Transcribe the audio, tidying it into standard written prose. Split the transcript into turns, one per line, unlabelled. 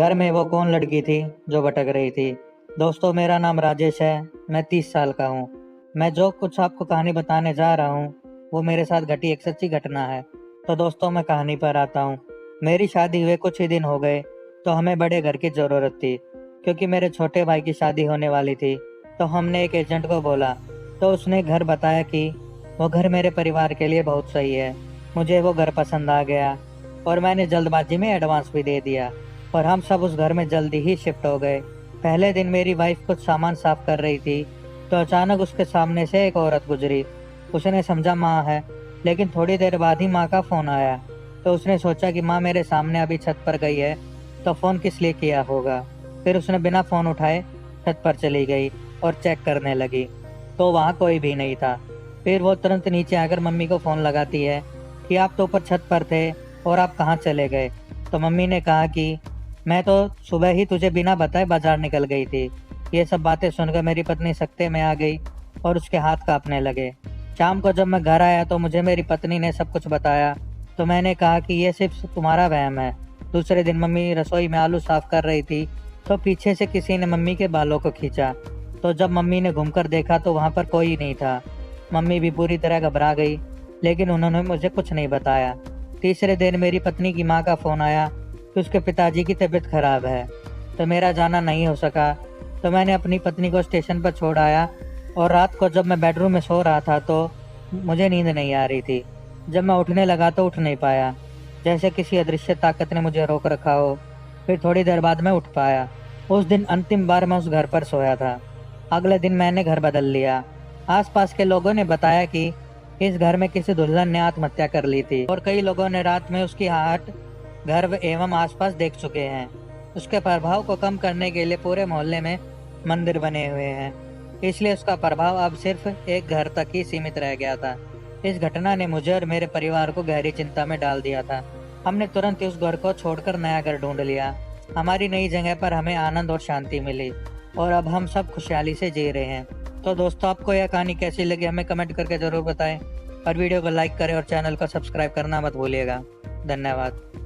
घर में वो कौन लड़की थी जो भटक रही थी। दोस्तों, मेरा नाम राजेश है। मैं 30 साल का हूँ। मैं जो कुछ आपको कहानी बताने जा रहा हूँ वो मेरे साथ घटी एक सच्ची घटना है। तो दोस्तों, मैं कहानी पर आता हूँ। मेरी शादी हुए कुछ ही दिन हो गए तो हमें बड़े घर की ज़रूरत थी, क्योंकि मेरे छोटे भाई की शादी होने वाली थी। तो हमने एक एजेंट को बोला, तो उसने घर बताया कि वो घर मेरे परिवार के लिए बहुत सही है। मुझे वो घर पसंद आ गया और मैंने जल्दबाजी में एडवांस भी दे दिया और हम सब उस घर में जल्दी ही शिफ्ट हो गए। पहले दिन मेरी वाइफ कुछ सामान साफ कर रही थी तो अचानक उसके सामने से एक औरत गुजरी। उसने समझा माँ है, लेकिन थोड़ी देर बाद ही माँ का फ़ोन आया। तो उसने सोचा कि माँ मेरे सामने अभी छत पर गई है तो फ़ोन किस लिए किया होगा। फिर उसने बिना फ़ोन उठाए छत पर चली गई और चेक करने लगी, तो वहाँ कोई भी नहीं था। फिर वो तुरंत नीचे आकर मम्मी को फ़ोन लगाती है कि आप तो ऊपर छत पर थे और आप कहाँ चले गए। तो मम्मी ने कहा कि मैं तो सुबह ही तुझे बिना बताए बाजार निकल गई थी। ये सब बातें सुनकर मेरी पत्नी सख्ते में आ गई और उसके हाथ कांपने लगे। शाम को जब मैं घर आया तो मुझे मेरी पत्नी ने सब कुछ बताया। तो मैंने कहा कि ये सिर्फ तुम्हारा वहम है। दूसरे दिन मम्मी रसोई में आलू साफ कर रही थी तो पीछे से किसी ने मम्मी के बालों को खींचा। तो जब मम्मी ने घूमकर देखा तो वहाँ पर कोई नहीं था। मम्मी भी पूरी तरह घबरा गई, लेकिन उन्होंने मुझे कुछ नहीं बताया। तीसरे दिन मेरी पत्नी की माँ का फ़ोन आया कि उसके पिताजी की तबीयत खराब है, तो मेरा जाना नहीं हो सका। तो मैंने अपनी पत्नी को स्टेशन पर छोड़ आया और रात को जब मैं बेडरूम में सो रहा था तो मुझे नींद नहीं आ रही थी। जब मैं उठने लगा तो उठ नहीं पाया, जैसे किसी अदृश्य ताकत ने मुझे रोक रखा हो। फिर थोड़ी देर बाद मैं उठ पाया। उस दिन अंतिम बार मैं उस घर पर सोया था। अगले दिन मैंने घर बदल लिया। आसपास के लोगों ने बताया कि इस घर में किसी दुल्हन ने आत्महत्या कर ली थी और कई लोगों ने रात में उसकी आहट घर एवं आसपास देख चुके हैं। उसके प्रभाव को कम करने के लिए पूरे मोहल्ले में मंदिर बने हुए हैं, इसलिए उसका प्रभाव अब सिर्फ एक घर तक ही सीमित रह गया था। इस घटना ने मुझे और मेरे परिवार को गहरी चिंता में डाल दिया था। हमने तुरंत ही उस घर को छोड़कर नया घर ढूंढ लिया। हमारी नई जगह पर हमें आनंद और शांति मिली और अब हम सब खुशहाली से जी रहे हैं। तो दोस्तों, आपको यह कहानी कैसी लगी हमें कमेंट करके ज़रूर बताएं और वीडियो को लाइक करें और चैनल को सब्सक्राइब करना मत भूलिएगा। धन्यवाद।